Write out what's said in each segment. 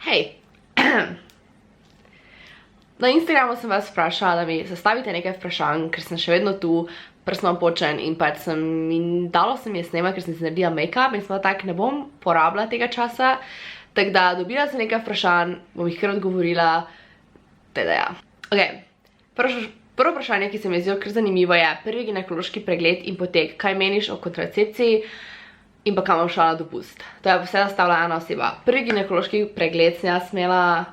Hej, na Instagramu sem vas vprašala, da mi zastavite nekaj vprašanj, ker sem še vedno tu, prsno počen in pač dalo sem je snema, ker sem si naredila make-up in sem tako, ne bom porabila tega časa, tako da dobila sem nekaj vprašanj, bom jih kar odgovorila, teda ja. Ok, prvo vprašanje, ki se mi je zdelo kar zanimivo je prvi ginekološki pregled in potek, kaj meniš o kontracepciji in pa kam bom šla na dopust. To je vse zastavila ena oseba. Prvi ginekološki pregled sem jaz imela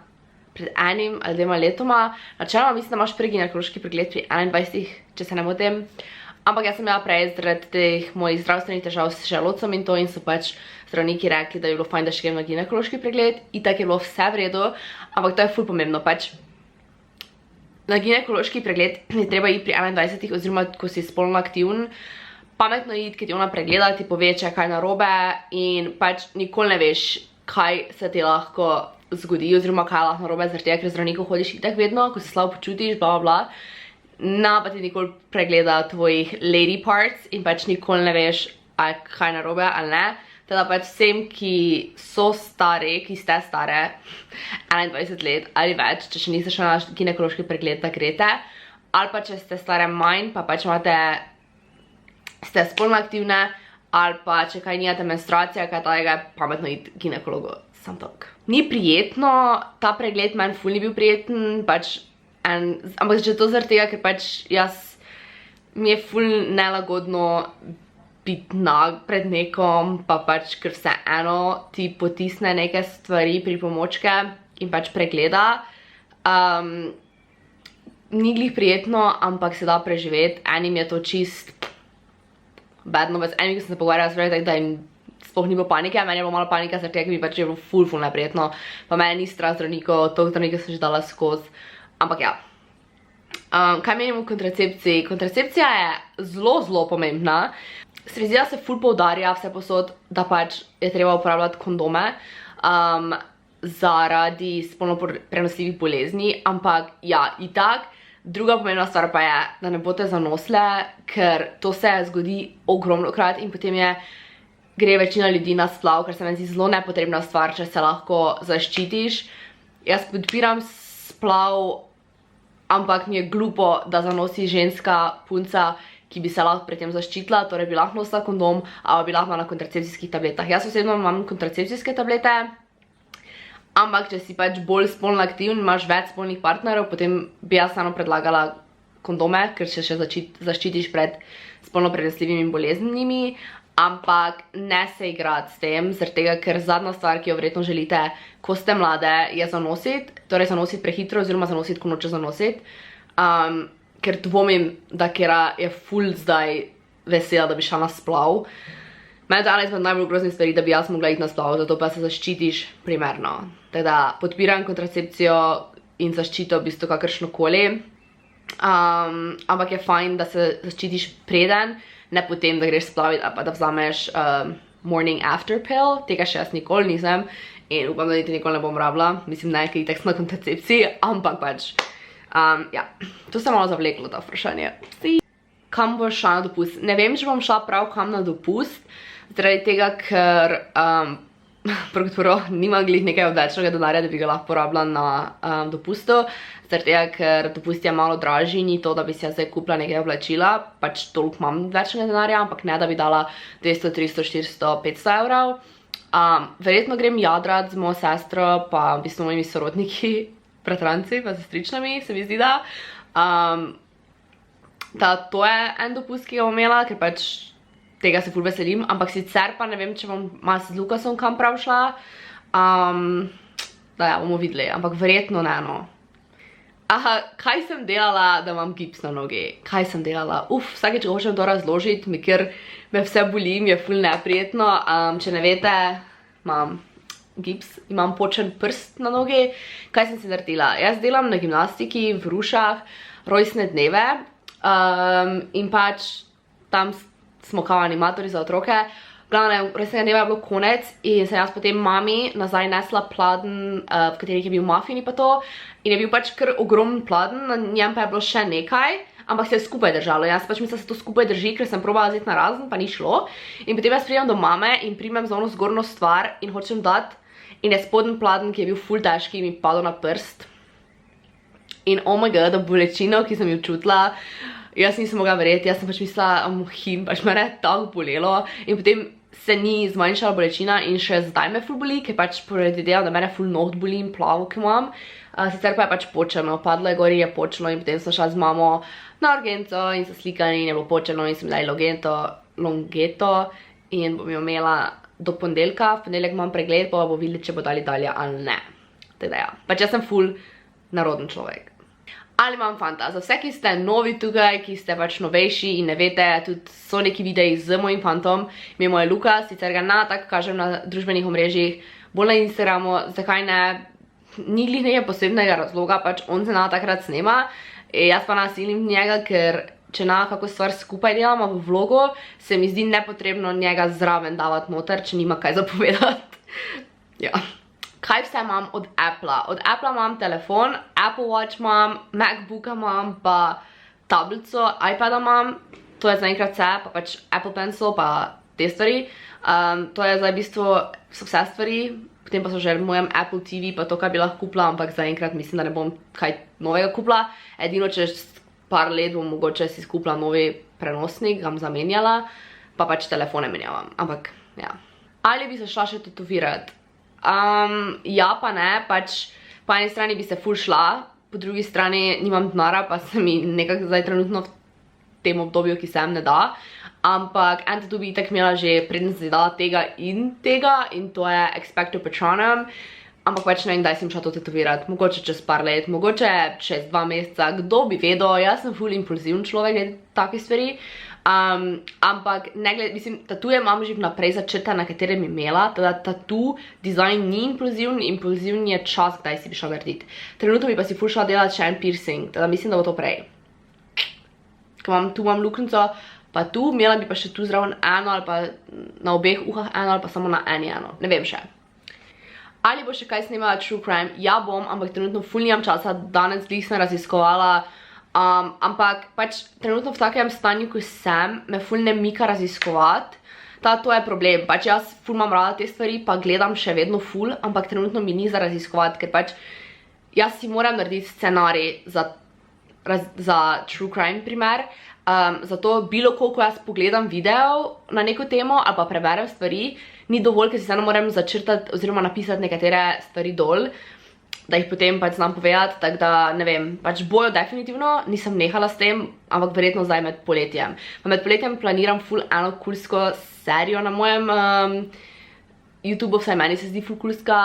pred 1 ali 2 letoma. Načeloma mislim, da imaš prvi ginekološki pregled pri 21, če se ne motim. Ampak jaz sem imela prej zaradi teh mojih zdravstvenih težav s želodcem in to in so pač zdravniki rekli, da je bilo fajn, da še grem na ginekološki pregled. Itak je bilo vse v redu, ampak to je ful pomembno pač. Na ginekološki pregled je treba iti pri 21 oziroma ko si spolno aktiven. Pametno iti, ker ti ona pregleda, ti pove, če je kaj narobe in pač nikoli ne veš, kaj se ti lahko zgodi oziroma kaj lahko narobe, zaradi tega, ker zdravnikov hodiš itak vedno, ko se slabo počutiš, bla bla bla. Pa ti nikoli pregleda tvojih lady parts in pač nikoli ne veš, kaj narobe ali ne. Teda pač vsem, ki so stari, ki ste stare 21 let ali več, če še niste šli na ginekološki pregled, da greste, ali pa če ste stare manj, pa pač ste spolno aktivne, ali pa če kaj nijate menstruacija, kaj tega je pametno iti ginekologu. Sam tak. Ni prijetno, ta pregled meni ful ni bil prijeten, pač, ampak že to zaradi tega, ker pač mi je ful nelagodno biti pred nekom, pa pač ker vseeno ti potisne neke stvari, pripomočke in pač pregleda. Ni glih prijetno, ampak se da preživeti. Enim je to čist bedno, z enim, ki sem se pogovarjala, tako da jim sploh ni bilo panike, meni je bilo malo panike, zaradi tega, ker mi pač je bilo ful neprijetno, pa meni ni strah zdravnikov, toliko zdravnikov sem že dala skozi, ampak ja. Kaj menim o kontracepciji? Kontracepcija je zelo pomembna. Sredina se ful poudarja vse posod, da pač je treba uporabljati kondome zaradi spolno prenosljivih bolezni, ampak ja, itak. Druga pomembna stvar pa je, da ne boste zanosle, ker to se zgodi ogromnokrat in potem gre večina ljudi na splav, ker se meni zdi zelo nepotrebna stvar, če se lahko zaščitiš. Jaz podpiram splav, ampak mi je glupo, da zanosi ženska punca, ki bi se lahko pri tem zaščitila, torej bi lahko nosila kondom, ali bi lahko na kontracepcijskih tabletah. Jaz osebno imam kontracepcijske tablete, ampak če si pač bolj spolno aktiven, imaš več spolnih partnerov, potem bi jaz samo predlagala kondome, ker še zaščitiš pred spolno prenosljivimi boleznimi, ampak ne se igrati s tem, zaradi tega, ker zadnja stvar, ki jo verjetno želite, ko ste mlade, je zanositi, torej zanositi prehitro oziroma zanositi, ko noče zanositi, ker dvomim, da kera je ful zdaj vesela, da bi šla na splav. Meni je to ena izmed najbolj groznih stvari, da bi jaz mogla iti na splav, zato pa se zaščitiš primerno. Tako da podpiram kontracepcijo in zaščito v bistvu kakršnokoli, ampak je fajn, da se zaščitiš preden, ne potem, da greš splaviti, ali pa da vzameš morning after pill, tega še jaz nikoli nisem in upam, da niti nikoli ne bom rabila, mislim ne, ker itak sem na kontracepciji, ampak pač, ja, to se malo zavleklo ta vprašanje. Kam boš šla na dopust? Ne vem, če bom šla prav kam na dopust, zaradi tega, ker prvo nimam glih nekaj odvečnega denarja, da bi ga lahko porabila na dopustu, zaradi tega, ker dopust je malo dražji, ni to, da bi si jaz zdaj kupila nekaj oblačila, pač toliko imam odvečnega denarja, ampak ne, da bi dala 200, 300, 400, 500 evrov. Verjetno grem jadrat z mojo sestro, pa v bistvu mojimi sorodniki, bratranci, pa sestričnami, se mi zdi, da. To je en dopust, ki ga bom imela, ker pač tega se ful veselim, ampak sicer pa ne vem, če bom z Lukasom kam prav šla. Da ja, bomo videli, ampak verjetno ne, no. Aha, kaj sem delala, da imam gips na nogi? Kaj sem delala? Vsakeč, ko hočem to razložiti, ker me vse boli, mi je ful neprijetno. Če ne veste, imam gips, imam počen prst na nogi. Kaj sem si naredila? Jaz delam na gimnastiki v Rušah rojstne dneve in pač tam smo kao animatorji za otroke. Glavno, rojstnega dneva je bilo konec in sem jaz potem mami nazaj nesla pladen, v katerih je bil muffin in pa to. In je bil pač kar ogromen pladen, na njem pa je bilo še nekaj, ampak se je skupaj držalo. Jaz pač mislim, da se to skupaj drži, ker sem probala vzeti narazen, pa ni šlo. In potem jaz pridem do mame in primem za ono zgornjo stvar in hočem dati. in je spodnji pladenj, ki je bil ful težki, mi padel na prst. In oh my god, bolečino, ki sem jo čutila, jaz nisem mogla verjeti, jaz sem pač mislila, pač me je tako bolelo. In potem se ni zmanjšala bolečina in še zdaj me ful boli, ker pač predvidevam, da mene ful noht boli in plavo, ki imam. Sicer pa je pač počeno, padlo je gori, je počelo in potem sem šla z mamo na urgenco in se slikali in je bilo počeno in sem dali longeto in bom jo imela do ponedeljka. V ponedeljek imam pregled, pa bo videli, če bo dali dalje ali ne. Teda ja, pač jaz sem ful naroden človek. Ali imam fanta, za vse, ki ste novi tukaj, ki ste pač novejši in ne vete, tudi so neki videi z mojim fantom, mi je moj Lukas, sicer ga tako kažem na družbenih omrežjih, bolj na Instagramu, zakaj ne, ni glih nekaj posebnega razloga, pač on se takrat snema, jaz pa nasilim njega, ker če kako stvar skupaj delamo v vlogu, se mi zdi nepotrebno njega zraven davati noter, če nima kaj zapovedati. Ja. Kaj vse imam od Appla? Od Appla imam telefon, Apple Watch imam, MacBooka imam, pa tablico, iPada imam, to je zaenkrat vse, pa pač Apple Pencil, pa te stvari. To je zdaj v bistvu so vse stvari, potem pa so že v mojem Apple TV, pa to, kaj bi lahko kupila, ampak zaenkrat mislim, da ne bom kaj novega kupila. Edino, čez par let bom mogoče si skupila novi prenosnik, ga bom zamenjala, pa pač telefone menjavam, ampak ja. Ali bi se šla še tetovirati? Ja pa ne, pač po eni strani bi se ful šla, po drugi strani nimam denara, pa se mi nekako zdaj trenutno v tem obdobju, ki se ne da, ampak en tatu bi itak imela že preden se dala tega in to je Expecto Patronum, ampak pač ne vem, kdaj sem šla to tetovirati, mogoče čez par let, mogoče čez 2 meseca, kdo bi vedel, jaz sem ful impulzivn človek, glede takih stvari. Ampak ne glede, mislim, tatuje imam že vnaprej začrta, na katerem imela, teda tatu dizajn ni impulzivn je čas, kdaj si bi šla narediti. Trenutno bi pa si ful šla delati še en piercing, teda mislim, da bo to prej. Tu imam luknjico, pa tu, imela bi pa še tu zraven eno, ali pa na obeh uhah eno, ali pa samo na eni eno, ne vem še. Ali bo še kaj snemala True Crime? Ja bom, ampak trenutno ful nimam časa, danes glih sem raziskovala, ampak pač trenutno v takem stanju, ko sem, me ful ne mika raziskovati. To je problem, pač jaz ful imam rada te stvari, pa gledam še vedno ful, ampak trenutno mi ni za raziskovati, ker pač jaz si moram narediti scenarij za True Crime primer, zato bilo koliko jaz pogledam video na neko temo ali pa preberem stvari, ni dovolj, ker si vseeno moram začrtati oziroma napisati nekatere stvari dol, da jih potem pač znam povedati, tako da, ne vem, pač bojo definitivno, nisem nehala s tem, ampak verjetno zdaj med poletjem. Pa med poletjem planiram ful eno kulsko serijo na mojem YouTubeu, vsaj meni se zdi ful kulska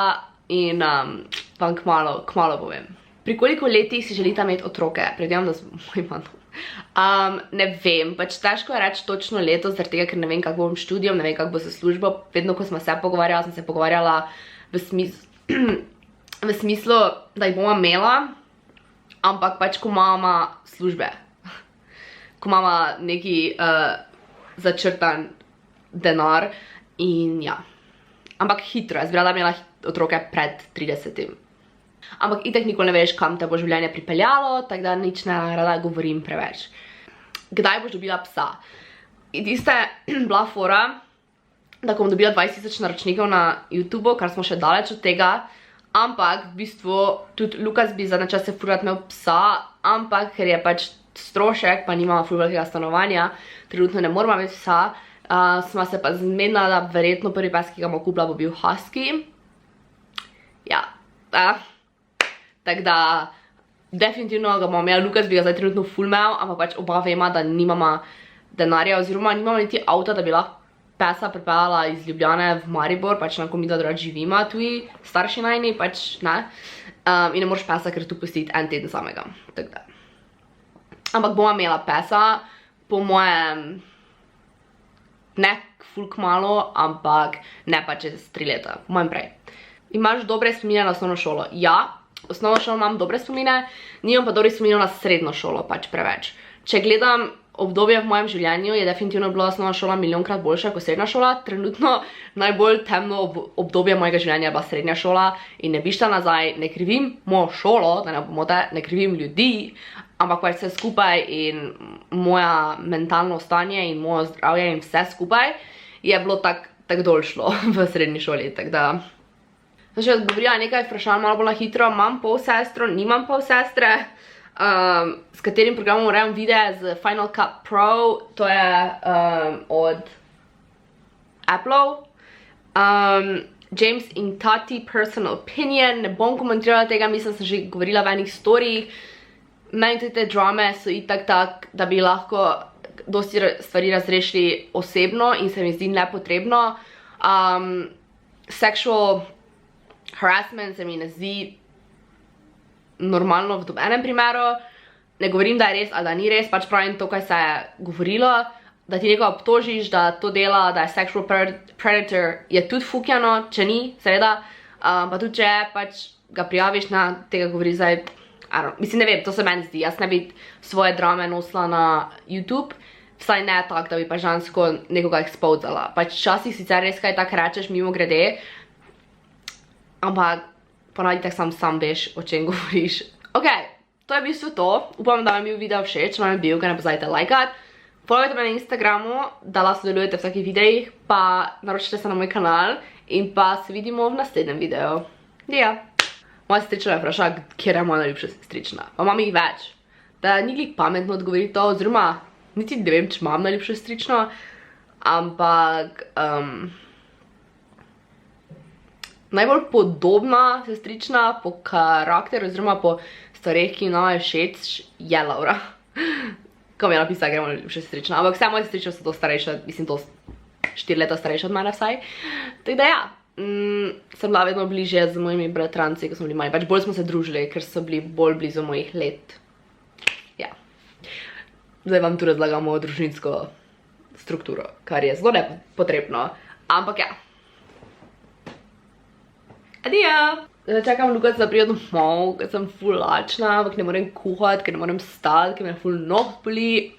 in vam kmalo povem. Pri koliko letih si želite imeti otroke? Predvidevam, da z mojim fantom. Ne vem, pač težko je reči točno leto, zaradi tega, ker ne vem, kako bom študijom, ne vem, kako bo za službo. Vedno, ko smo se pogovarjala, sem se pogovarjala v smislu, da jih bomo imela, ampak pač, ko mama službe, ko mama neki začrtan denar in ja. Ampak hitro, jaz bi rada imela otroke pred 30. Ampak itak nikoli ne veš, kam te bo življenje pripeljalo, tako da nič ne rada govorim preveč. Kdaj boš dobila psa? In tiste bila fora, da ko bom dobila 20.000 naročnikov na YouTubeu, kar smo še daleč od tega, ampak v bistvu tudi Lukas bi za načas se ful rad imel psa, ampak ker je pač strošek, pa nimamo ful velikega stanovanja, trenutno ne moramo imeti psa, sva se pa zmenila, da verjetno prvi pes, ki ga bomo kupila, bo bil husky. Ja, tako da definitivno ga bomo imela, Lukas bi ga zdaj trenutno ful imel, ampak pač oba vema, da nimamo denarja oziroma nimamo niti avta, da bi lahko pesa pripeljala iz Ljubljane v Maribor, pač na komida drugač živima tuji, starši najni, pač ne. In ne moreš pesa, ker tu pustiti en teden samega, tako da. Ampak bomo imela pesa, po mojem, ne ful kmalu, ampak ne pa čez 3 leta, po mojem prej. Imaš dobre spomine na osnovno šolo? Ja, osnovno šolo imam dobre spomine, nimam pa dobrih spominov na srednjo šolo, pač preveč. Če gledam obdobje v mojem življenju, je definitivno bila osnovna šola milijonkrat boljša kot srednja šola. Trenutno najbolj temno obdobje mojega življenja je bila srednja šola in ne bi šla nazaj, ne krivim mojo šolo, da ne pomote, ne krivim ljudi, ampak pač vse skupaj in moja mentalno stanje in moje zdravje in vse skupaj je bilo tako dol šlo v srednji šoli, tako da Sem še odgovorila nekaj vprašanj malo bolj na hitro. Imam polsestro, nimam polsestre. S katerim programom urejam videe z Final Cut Pro. To je od Appleov. James in Tati Personal Opinion. Ne bom komentirala tega, mislim, sem že govorila v enih storijih. Meni te drame so itak tak, da bi lahko dosti stvari razrešili osebno in se mi zdi nepotrebno. Sexual harassment se mi ne zdi normalno v dobenem primeru. Ne govorim, da je res ali da ni res, pač pravim to, kaj se je govorilo. Da ti nekaj obtožiš, da to dela, da je sexual predator, je tudi fukjano, če ni, seveda. Pa tudi, če pač ga prijaviš na tega govori zdaj, mislim, ne vem, to se meni zdi. Jaz ne bi svoje drame nosila na YouTube, vsaj ne tak, da bi pa žensko nekoga exposala. Pač včasih sicer res kaj tak rečeš mimo grede, ampak ponavadi tak sam veš, o čem govoriš. Ok, to je v bistvu to. Upam, da vam je bil video všeč, če vam je bil, ga ne pozabite lajkat. Followajte me na Instagramu, da lahko sodelujete v vsakih videih, pa naročite se na moj kanal in pa se vidimo v naslednjem videu. Ja. Moja sestrična me vpraša, kjer je moja najljubša sestrična. Pa imam jih več. Da ni glih pametno odgovoriti to, oziroma niti ne vem, če imam najljubšo sestrično, ampak najbolj podobna sestrična po karakteru, oziroma po stvareh, ki nama je všeč, je Laura. Ko mi je napisala, ker je moja najljubša sestrična. Ampak vse moje sestrične so to starejše, mislim, to 4 leta starejše od mene vsaj. Tako da ja. Sem bila vedno bliže z mojimi bratranci, ko smo bili mali. Pač bolj smo se družili, ker so bili bolj blizu mojih let. Ja. Zdaj vam tu razlagam mojo družinsko strukturo, kar je zelo nepotrebno. Ampak ja. Adijo! Zdaj čakam Lukac, da pride domov, ker sem ful lačna, ampak ne morem kuhati, ker ne morem stati, ker me ful noht boli.